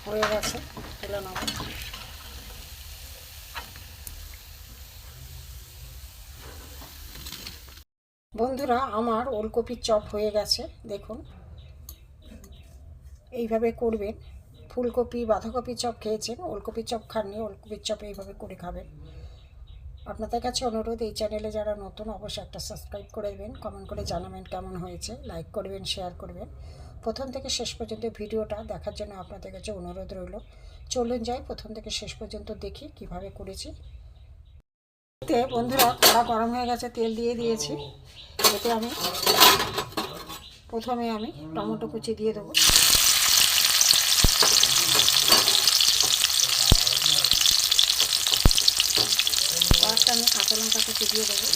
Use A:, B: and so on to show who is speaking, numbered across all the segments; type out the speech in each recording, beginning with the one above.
A: হয়ে গেছে, তুলে নেব। বন্ধুরা, আমার ওলকপির চপ হয়ে গেছে। দেখুন, এইভাবে করবেন। ফুলকপি বাঁধাকপি চপ খেয়েছেন, ওলকপির চপ খাননি, ওলকপির চপ এইভাবে করে খাবেন। আপনাদের কাছে অনুরোধ, এই চ্যানেলে যারা নতুন অবশ্যই একটা সাবস্ক্রাইব করে দেবেন, কমেন্ট করে জানাবেন কেমন হয়েছে, লাইক করবেন, শেয়ার করবেন। প্রথম থেকে শেষ পর্যন্ত ভিডিওটা দেখার জন্য আপনাদের কাছে অনুরোধ রইল। চলুন যাই, প্রথম থেকে শেষ পর্যন্ত দেখি কিভাবে করেছি। এতে বন্ধুরা কড়া গরম হয়ে গেছে, তেল দিয়ে দিয়েছি। এতে আমি প্রথমে টমেটো কুচি দিয়ে দেবো। কয়েকটা আমি কাঁচা লঙ্কা কুচি দিয়ে দেবো।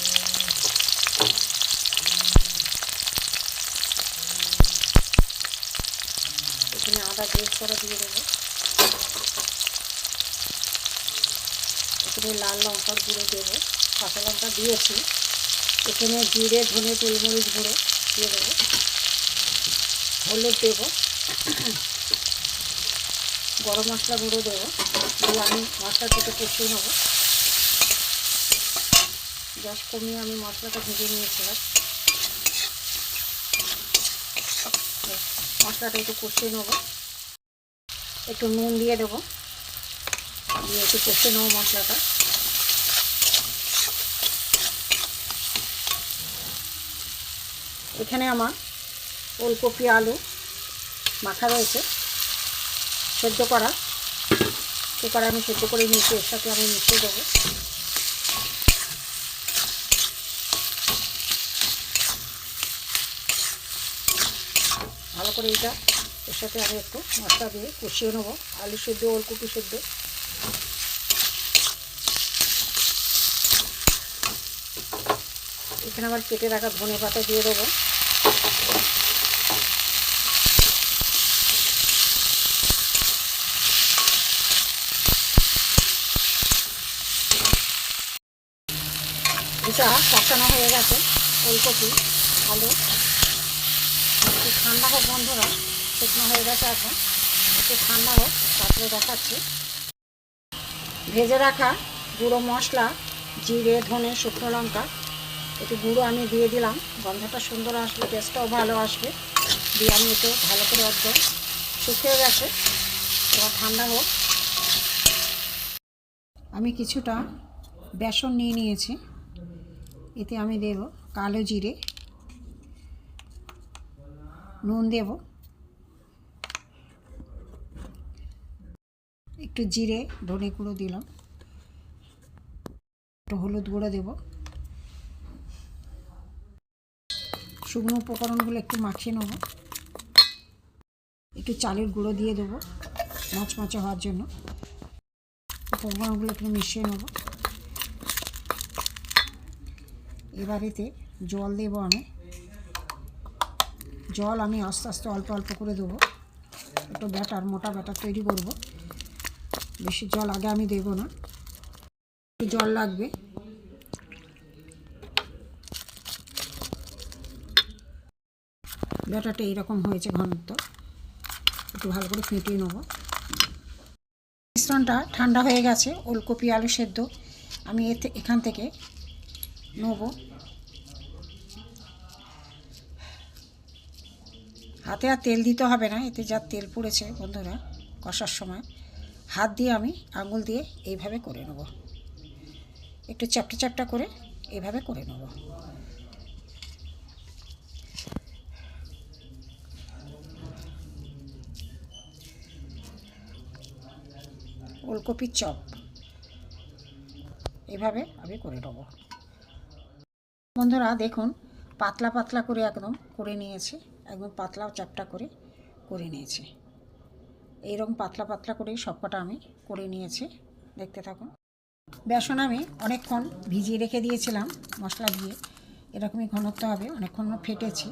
A: এখানে আদা গ্রেট করে দিয়ে দেবো। এখানে লাল লঙ্কার গুঁড়ো দেবো, কাঁচা লঙ্কা দিয়েছি। এখানে জিরে, ধনে, গোলমরিচ গুঁড়ো দিয়ে দেবো, হলুদ দেবো, গরম মশলা গুঁড়ো দেবো। দিয়ে আমি মশলাটাকে কষিয়ে নেবো। গ্যাস কমিয়ে আমি মশলাটা ভেজে নিয়েছিলাম। মশলাটা একটু কষিয়ে নেবো, একটু নুন দিয়ে দেবো, দিয়ে একটু কষিয়ে নেবো মশলাটা। এখানে আমার ওলকপি আলু মাখা রয়েছে, সেদ্ধ করা। কুকারে আমি সেদ্ধ করে নিয়েছি, এর সাথে আমি মিশিয়ে দেবো। ভালো করে এটা এর সাথে আমি একটু মশলা দিয়ে কষিয়ে নেবো। আলু সেদ্ধ, ওলকপি সেদ্ধ। এখানে আবার কেটে রাখা ধনে পাতা দিয়ে দেবো। এটা কষানো হয়ে গেছে, ওলকপি আলু। একটু ঠান্ডা হোক বন্ধুরা, শুকনো হয়ে গেছে এখন, একটু ঠান্ডা হোক, তারপরে দেখাচ্ছি। ভেজে রাখা গুঁড়ো মশলা, জিরে, ধনে, শুকনো লঙ্কা, একটু গুঁড়ো আমি দিয়ে দিলাম। গন্ধটা সুন্দর আসবে, টেস্টটাও ভালো আসবে। দিয়ে আমি একটু ভালো করে একদম শুকিয়ে গেছে, এবার ঠান্ডা হোক। আমি কিছুটা বেসন নিয়ে নিয়েছি, এতে আমি দেব কালো জিরে, নুন দেব, একটু জিরে ধনে গুঁড়ো দিলাম, একটু হলুদ গুঁড়ো দেব। শুকনো উপকরণগুলো একটু মাখিয়ে নেব। একটু চালের গুঁড়ো দিয়ে দেবো মচমচে হওয়ার জন্য। উপকরণগুলো একটু মিশিয়ে নেব। এবার এতে জল দেবো আমি। জল আমি আস্তে আস্তে অল্প অল্প করে দেবো। একটু ব্যাটার, মোটা ব্যাটার তৈরি করব। বেশি জল আগে আমি দেবো না, একটু জল লাগবে। ব্যাটারটা এইরকম হয়েছে ঘনত্ব, একটু ভালো করে ফেটিয়ে নেব। মিশ্রণটা ঠান্ডা হয়ে গেছে। ওলকপি আলু সেদ্ধ আমি এখান থেকে নেব। হাতে আর তেল দিতে হবে না, এতে যা তেল পড়েছে বন্ধুরা কষার সময়, হাত দিয়ে আমি আঙুল দিয়ে এইভাবে করে নেব। একটু চ্যাপটা চ্যাপটা করে এইভাবে করে নেব। ওলকপির চপ এভাবে আমি করে নেব। বন্ধুরা দেখুন, পাতলা পাতলা করে একদম করে নিয়েছি, একদম পাতলা চ্যাপটা করে নিয়েছি। এইরকম পাতলা পাতলা করেই সবকটা আমি করে নিয়েছি, দেখতে থাকুন। বেসন আমি অনেকক্ষণ ভিজিয়ে রেখে দিয়েছিলাম মশলা দিয়ে, এরকমই ঘনত্ব হবে। অনেকক্ষণ ফেটেছি।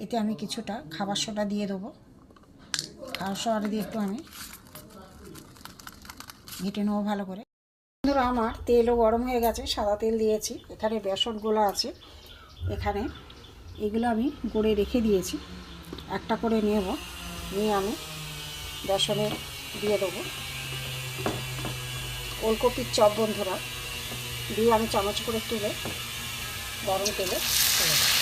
A: এতে আমি কিছুটা খাবার সোডা দিয়ে দেবো। খাবার সোডা দিয়ে একটু আমি ঘেটে নেবো ভালো করে। বন্ধুরা, আমার তেলও গরম হয়ে গেছে, সাদা তেল দিয়েছি। এখানে বেসনগুলো আছে, এখানে এগুলো আমি গড়ে রেখে দিয়েছি। একটা করে নেব, নিয়ে আমি বেসনে দিয়ে দেবো। ওলকপির চপ বন্ধুরা, দিয়ে আমি চামচ করে তুলে গরম তেলে ছেড়ে দেবো।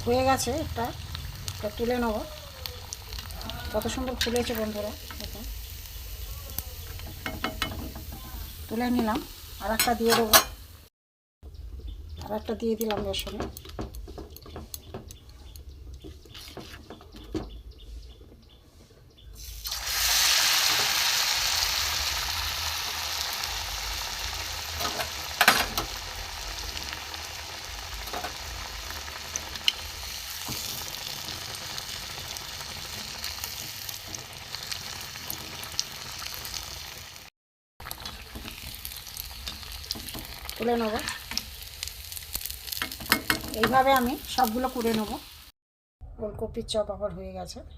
A: হয়ে গেছে, এটা তুলে নেব। কত সুন্দর ফুলেছে বন্ধুরা, দেখুন। তুলে নিলাম, আর একটা দিয়ে দেবো। আর একটা দিয়ে দিলাম বেসনে। তুলে নেব। এইভাবে আমি সবগুলো করে নেব। ওলকপির চপ আবার হয়ে গেছে।